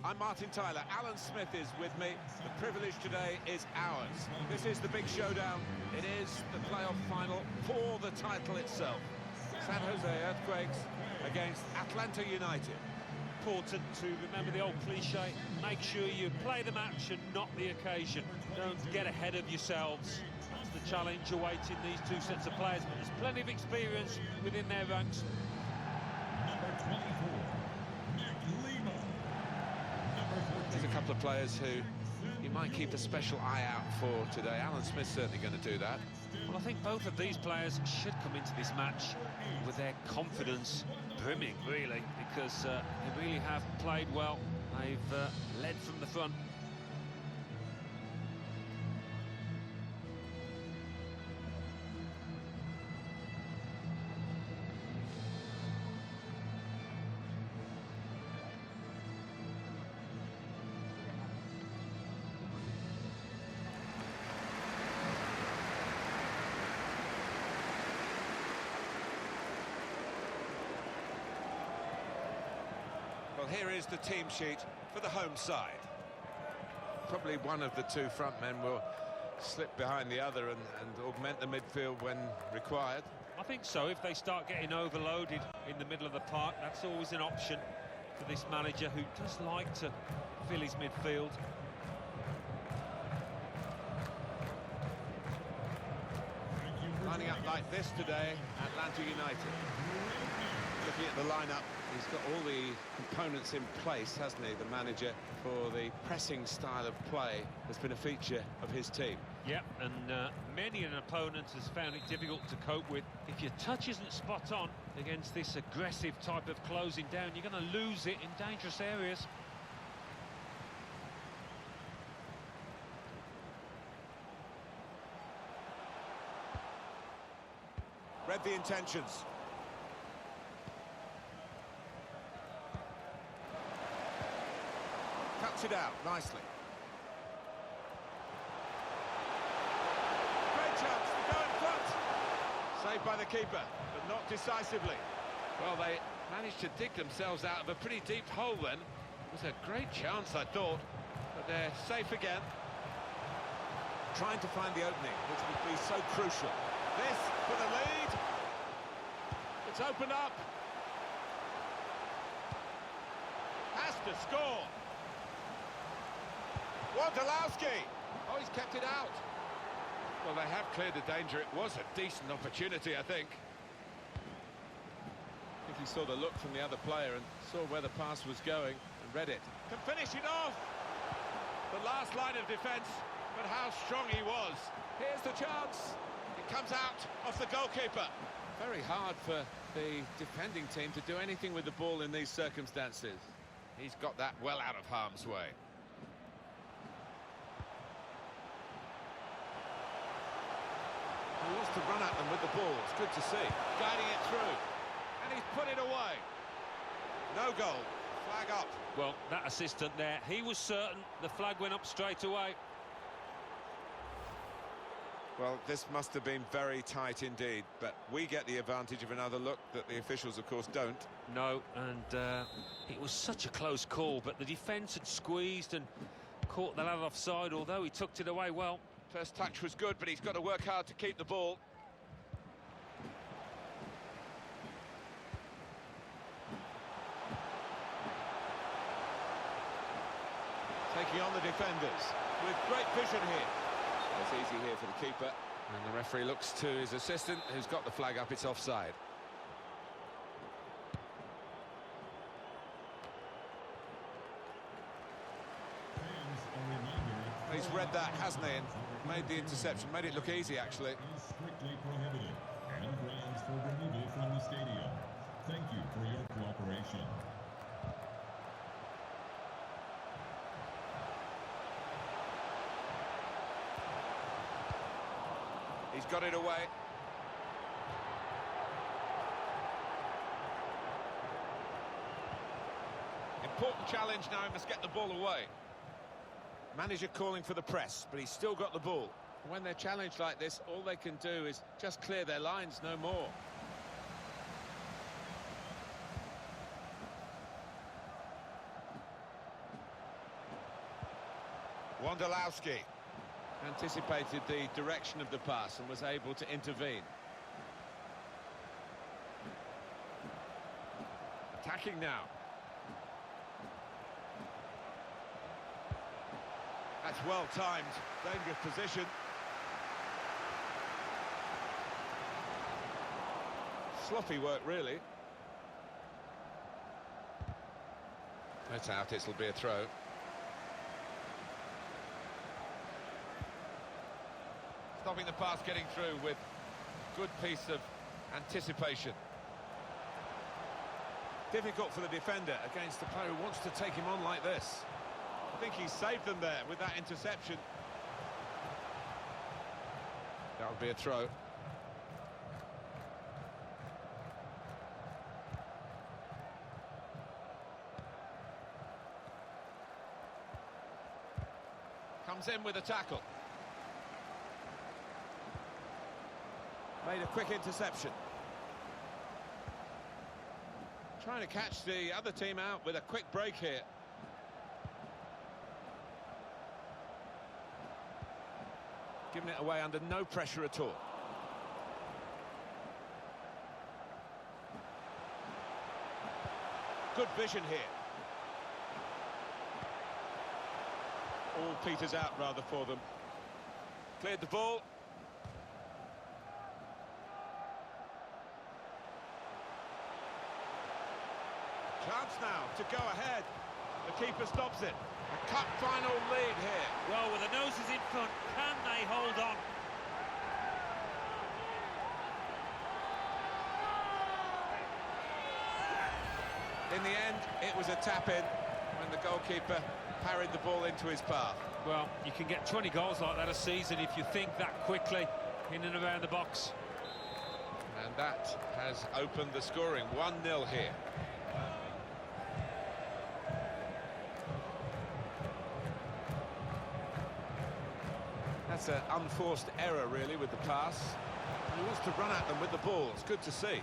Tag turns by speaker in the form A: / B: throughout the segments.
A: I'm Martin Tyler. Alan Smith is with me. The privilege today is ours. This is the big showdown. It is the playoff final for the title itself. San Jose Earthquakes against Atlanta United.
B: Important to remember the old cliche, make sure you play the match and not the occasion. Don't get ahead of yourselves. That's the challenge awaiting these two sets of players, but there's plenty of experience within their ranks.
C: Number 24, Lima.
A: There's a couple of players who you might keep a special eye out for today. Alan Smith's certainly going to do that.
B: Well, I think both of these players should come into this match with their confidence brimming, really, because they really have played well. They've led from the front.
A: Well, here is the team sheet for the home side. Probably one of the two front men will slip behind the other and augment the midfield when required.
B: I think so. If they start getting overloaded in the middle of the park, that's always an option for this manager, who does like to fill his midfield.
A: Lining up like this today, Atlanta United. Looking at the lineup, he's got all the components in place, hasn't he, the manager, for the pressing style of play that's been a feature of his team.
B: Yep, and many an opponent has found it difficult to cope with. If your touch isn't spot on against this aggressive type of closing down, you're going to lose it in dangerous areas.
A: Read the intentions. Cuts it out nicely. Great chance to go in front. Saved by the keeper, but not decisively. Well, they managed to dig themselves out of a pretty deep hole then. It was a great chance, I thought, but they're safe again. Trying to find the opening, which would be so crucial. This for the lead. It's opened up. Has to score. Wondolowski! Oh, he's kept it out. Well, they have cleared the danger. It was a decent opportunity, I think. I think he saw the look from the other player and saw where the pass was going and read it. Can finish it off! The last line of defence, but how strong he was. Here's the chance. It comes out off the goalkeeper. Very hard for the defending team to do anything with the ball in these circumstances. He's got that well out of harm's way. He wants to run at them with the ball. It's good to see. Guiding it through. And he's put it away. No goal. Flag up.
B: Well, that assistant there, he was certain the flag went up straight away.
A: Well, this must have been very tight indeed, but we get the advantage of another look that the officials, of course, don't.
B: No, and it was such a close call, but the defence had squeezed and caught the lad offside, although he tucked it away well.
A: First touch was good, but he's got to work hard to keep the ball. Taking on the defenders with great vision here. It's easy here for the keeper, and the referee looks to his assistant, who's got the flag up. It's offside. He's read that, hasn't he, and made the interception, made it look easy, actually.
C: Strictly prohibited, and grounds for removal from the stadium. Thank you for your cooperation.
A: He's got it away. Important challenge now, he must get the ball away. Manager calling for the press, but he's still got the ball. When they're challenged like this, all they can do is just clear their lines, no more. Wondolowski anticipated the direction of the pass and was able to intervene. Attacking now. That's well timed, dangerous position. Sloppy work, really. That's out, it'll be a throw. Stopping the pass getting through with good piece of anticipation. Difficult for the defender against the player who wants to take him on like this. I think he saved them there with that interception. That would be a throw. Comes in with a tackle. Made a quick interception. Trying to catch the other team out with a quick break here. Giving it away under no pressure at all. Good vision here. All peters out rather for them. Cleared the ball. Chance now to go ahead. The keeper stops it. A cup final lead here.
B: Well, with the noses in front, can they hold on?
A: In the end, it was a tap-in when the goalkeeper parried the ball into his path.
B: Well, you can get 20 goals like that a season if you think that quickly in and around the box.
A: And that has opened the scoring. 1-0 here. That's an unforced error, really, with the pass. He wants to run at them with the ball. It's good to see.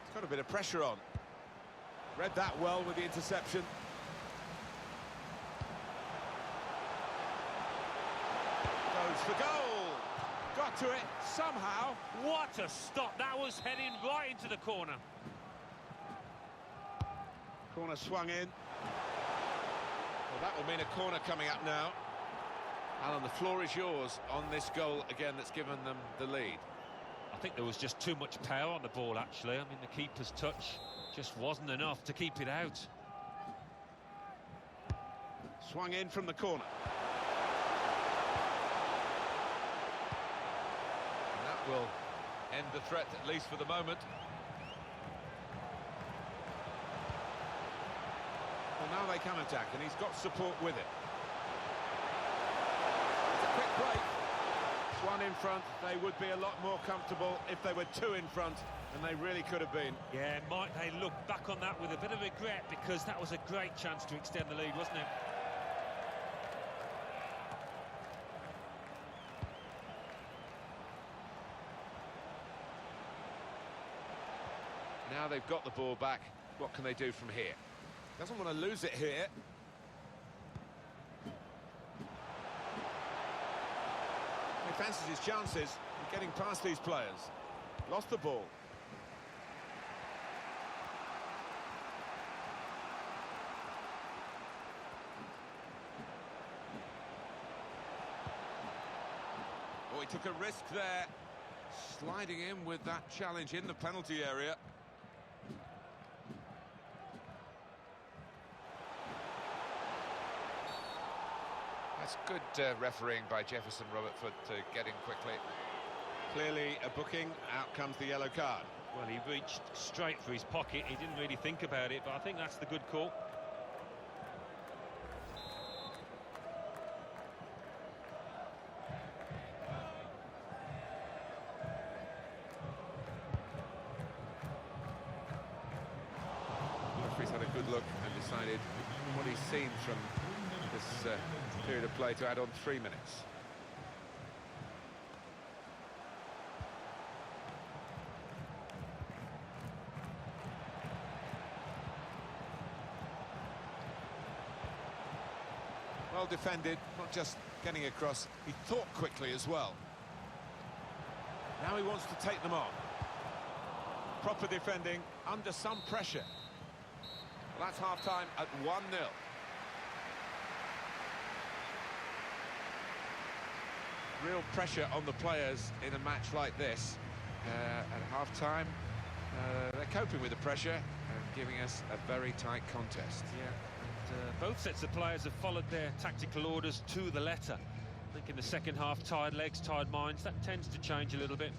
A: It's got a bit of pressure on. Read that well with the interception. Goes for goal. Got to it somehow.
B: What a stop. That was heading right into the corner.
A: Corner swung in. Well, that will mean a corner coming up now. Alan, the floor is yours on this goal again that's given them the lead.
B: I think there was just too much power on the ball, actually. I mean, the keeper's touch just wasn't enough to keep it out.
A: Swung in from the corner. And that will end the threat, at least for the moment. Well, now they can attack, and he's got support with it. It's a quick break. One in front. They would be a lot more comfortable if they were two in front, and they really could have been.
B: Yeah, might they look back on that with a bit of regret, because that was a great chance to extend the lead, wasn't it?
A: Now they've got the ball back. What can they do from here? Doesn't want to lose it here. He fancies his chances of getting past these players. Lost the ball. Oh, he took a risk there. Sliding in with that challenge in the penalty area. That's good refereeing by Jefferson Robertford to get in quickly. Clearly a booking. Out comes the yellow card.
B: Well, he reached straight for his pocket. He didn't really think about it, but I think that's the good call.
A: The referee's had a good look and decided what he's seen from this period of play to add on 3 minutes. Well defended, not just getting across, he thought quickly as well. Now he wants to take them on. Proper defending, under some pressure. Well, that's half-time at 1-0. Real pressure on the players in a match like this. At half-time, they're coping with the pressure and giving us a very tight contest.
B: Yeah, and both sets of players have followed their tactical orders to the letter. I think in the second half, tired legs, tired minds, that tends to change a little bit.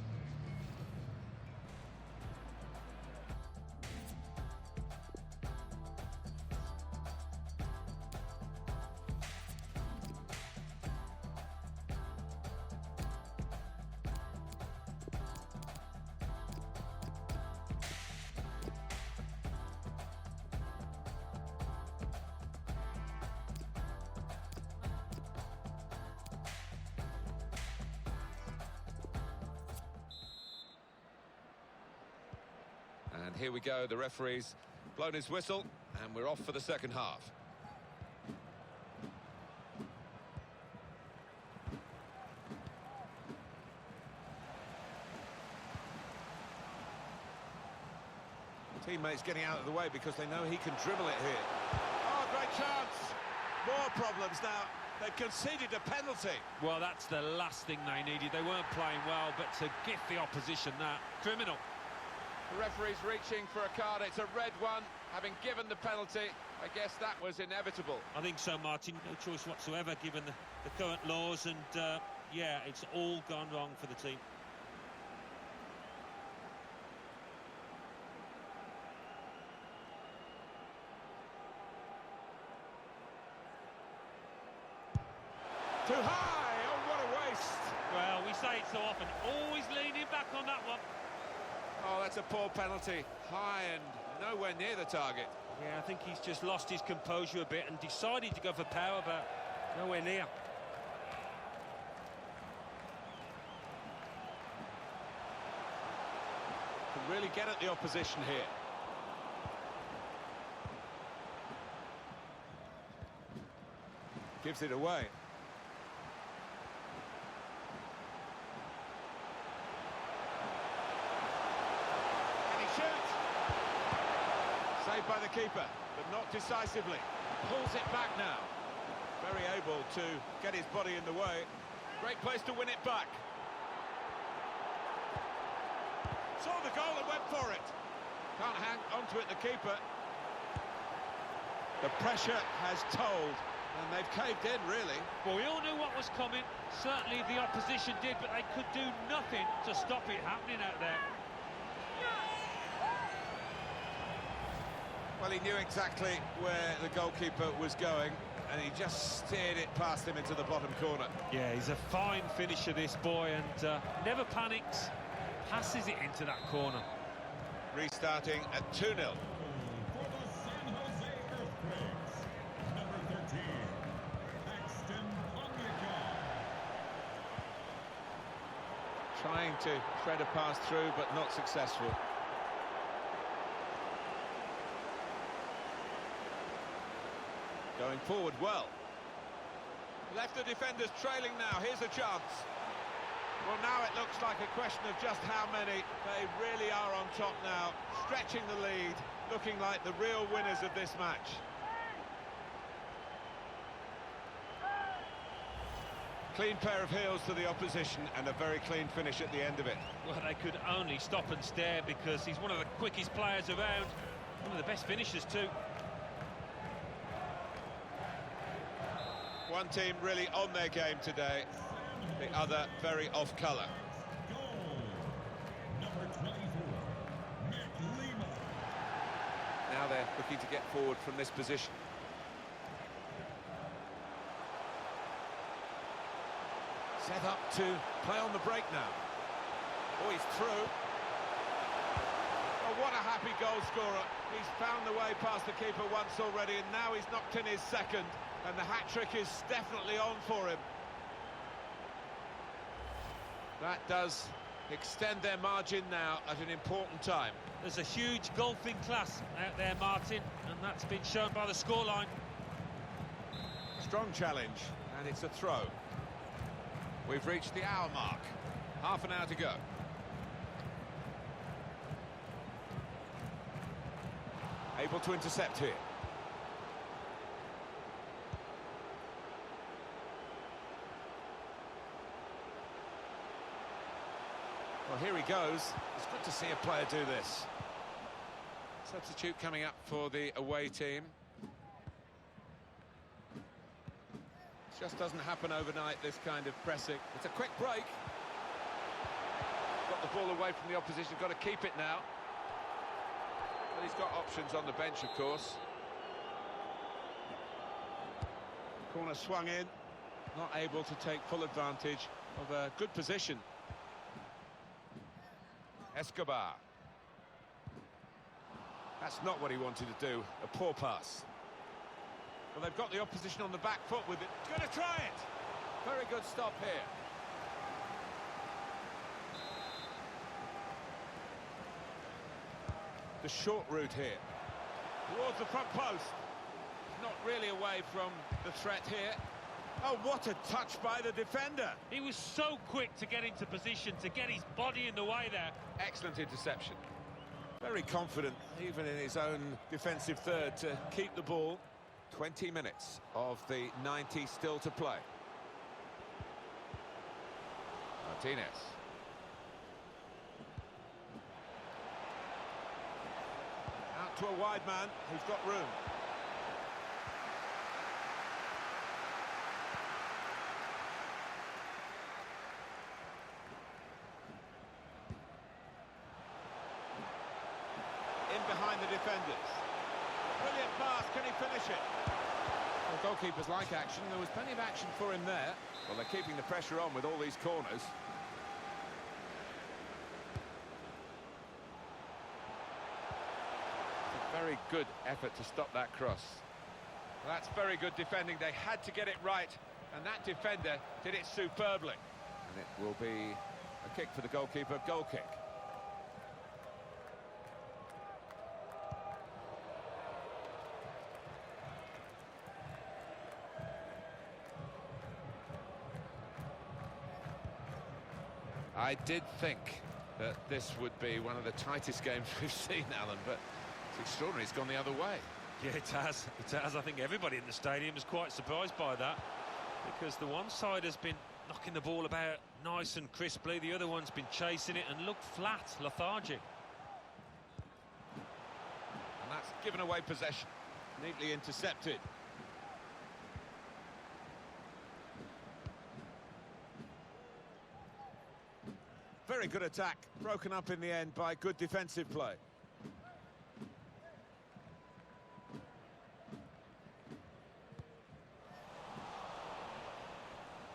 A: And here we go, the referee's blown his whistle, and we're off for the second half. Teammates getting out of the way because they know he can dribble it here. Oh, great chance! More problems now. They've conceded a penalty.
B: Well, that's the last thing they needed. They weren't playing well, but to gift the opposition that, criminal.
A: The referee's reaching for a card. It's a red one. Having given the penalty, I guess that was inevitable.
B: I think so, Martin. No choice whatsoever, given the current laws, and yeah, it's all gone wrong for the team.
A: Too high! Oh, what a waste!
B: Well, we say it so often, always leaning back on that one.
A: Oh, that's a poor penalty. High and nowhere near the target.
B: Yeah, I think he's just lost his composure a bit and decided to go for power, but nowhere near.
A: Can really get at the opposition here. Gives it away. Saved by the keeper, but not decisively. Pulls it back now. Very able to get his body in the way. Great place to win it back. Saw the goal and went for it. Can't hang onto it, the keeper. The pressure has told, and they've caved in, really.
B: Well, we all knew what was coming. Certainly the opposition did, but they could do nothing to stop it happening out there.
A: Well, he knew exactly where the goalkeeper was going, and he just steered it past him into the bottom corner.
B: Yeah, he's a fine finisher, this boy, and never panics. Passes it into that corner.
A: Restarting at 2-0.
C: For the San Jose Earthquakes, number 13, Paxton Onyeka.
A: Trying to thread a pass through, but not successful. Going forward well. Left the defenders trailing now. Here's a chance. Well, now it looks like a question of just how many. They really are on top now, stretching the lead, looking like the real winners of this match. Clean pair of heels to the opposition and a very clean finish at the end of it.
B: Well, they could only stop and stare because he's one of the quickest players around. One of the best finishers too.
A: One team really on their game today, the other very off colour.
C: Goal, number 24, Lima.
A: Now they're looking to get forward from this position. Set up to play on the break now. Oh, he's through. Oh, what a happy goal scorer. He's found the way past the keeper once already, and now he's knocked in his second. And the hat-trick is definitely on for him. That does extend their margin now at an important time.
B: There's a huge golfing class out there, Martin, and that's been shown by the scoreline.
A: strong challenge, and it's a throw. We've reached the hour mark. Half an hour to go. Able to intercept here. Well, here he goes. It's good to see a player do this. Substitute coming up for the away team. Just doesn't happen overnight, this kind of pressing. It's a quick break. Got the ball away from the opposition, got to keep it now. But he's got options on the bench, of course. Corner swung in, not able to take full advantage of a good position. Escobar. That's not what he wanted to do, a poor pass. Well, they've got the opposition on the back foot with it. He's going to try it. Very good stop here. The short route here. Towards the front post. Not really away from the threat here. Oh, what a touch by the defender.
B: He was so quick to get into position, to get his body in the way there.
A: Excellent interception. Very confident, even in his own defensive third, to keep the ball. 20 minutes of the 90 still to play. Martinez. Out to a wide man who's got room. In behind the defenders. Brilliant pass, can he finish it? Well, goalkeepers like action, there was plenty of action for him there. Well, they're keeping the pressure on with all these corners. It's a very good effort to stop that cross. Well, that's very good defending, they had to get it right, and that defender did it superbly. And it will be a kick for the goalkeeper, goal kick. I did think that this would be one of the tightest games we've seen, Alan, but it's extraordinary. It's gone the other way.
B: Yeah, it has. It has. I think everybody in the stadium is quite surprised by that, because the one side has been knocking the ball about nice and crisply, the other one's been chasing it and looked flat, lethargic.
A: And that's given away possession. Neatly intercepted. Very good attack, broken up in the end by good defensive play.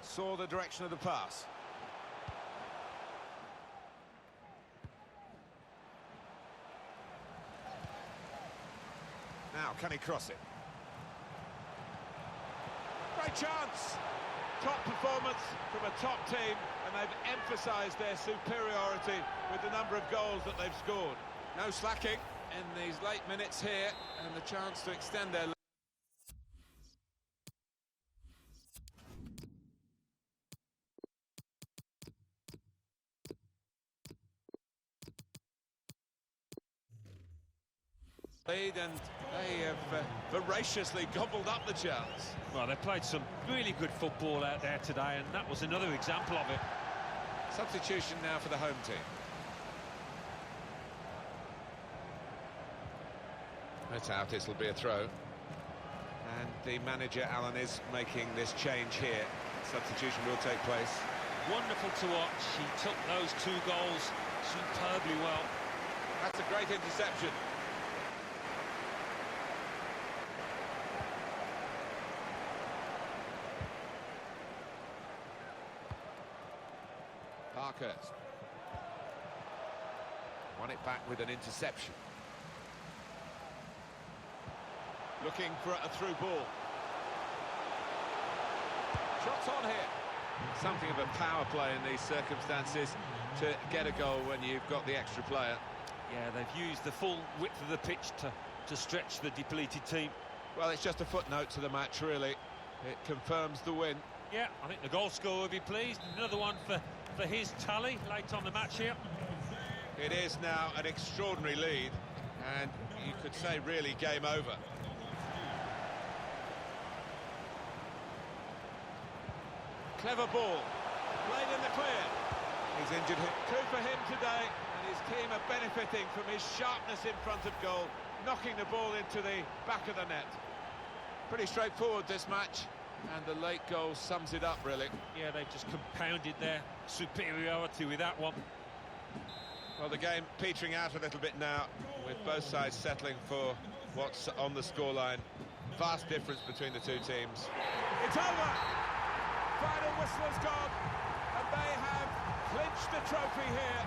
A: Saw the direction of the pass. Now, can he cross it? Great chance! Top performance from a top team, and they've emphasised their superiority with the number of goals that they've scored. No slacking in these late minutes here, and the chance to extend their lead, and they have voraciously gobbled up the chance.
B: Well, they played some really good football out there today, and that was another example of it.
A: Substitution now for the home team. That's out, it'll be a throw. And the manager, Alan, is making this change here. Substitution will take place.
B: Wonderful to watch. He took those 2 goals superbly well.
A: That's a great interception. Parkhurst. Won it back with an interception. Looking for a through ball. Shots on here. Something of a power play in these circumstances to get a goal when you've got the extra player.
B: Yeah, they've used the full width of the pitch to stretch the depleted team.
A: Well, it's just a footnote to the match, really. It confirms the win.
B: Yeah, I think the goal scorer will be pleased. Another one for his tally late on the match here.
A: It is now an extraordinary lead, and you could say really game over. Clever ball, played in the clear. He's injured him. Coup for him today, and his team are benefiting from his sharpness in front of goal, knocking the ball into the back of the net. Pretty straightforward this match, and the late goal sums it up, really.
B: Yeah, they've just compounded their superiority with that one.
A: Well, the game petering out a little bit now, with both sides settling for what's on the scoreline. Vast difference between the two teams. It's over! Final whistle has gone, and they have clinched the trophy here.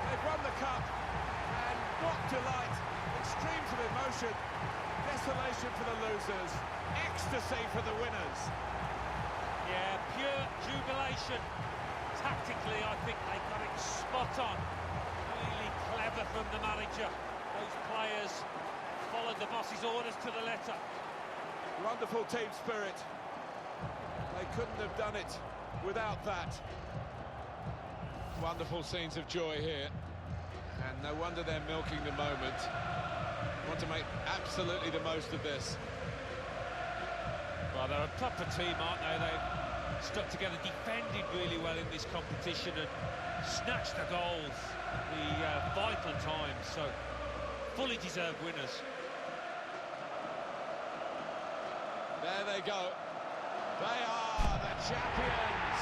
A: They've won the cup, and what delight! Extremes of emotion, desolation for the losers, ecstasy for the winners.
B: Yeah, pure jubilation. Tactically, I think they got it spot on. Really clever from the manager. Those players followed the boss's orders to the letter.
A: Wonderful team spirit. They couldn't have done it without that. Wonderful scenes of joy here. And no wonder they're milking the moment. Want to make absolutely the most of this.
B: Well, they're a proper team, aren't they? They've stuck together, defended really well in this competition and snatched the goals at the vital times. So, fully deserved winners.
A: There they go. They are the champions.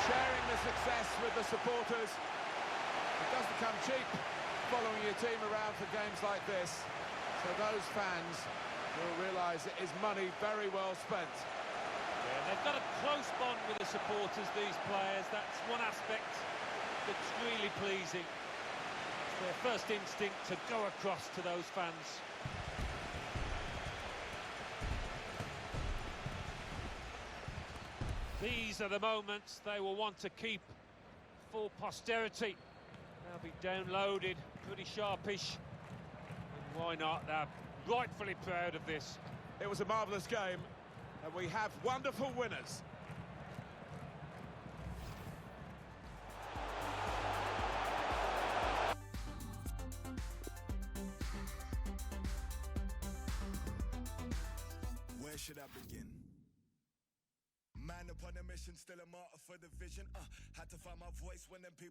A: Sharing the success with the supporters. It doesn't come cheap following your team around for games like this, so those fans will realise it is money very well spent.
B: Yeah, they've got a close bond with the supporters, these players. That's one aspect that's really pleasing. It's their first instinct to go across to those fans. These are the moments they will want to keep for posterity. They'll be downloaded, pretty sharpish. And why not? They're rightfully proud of this.
A: It was a marvellous game, and we have wonderful winners.
D: Where should I begin? Man upon a mission, still a martyr for the vision. Had to find my voice when them people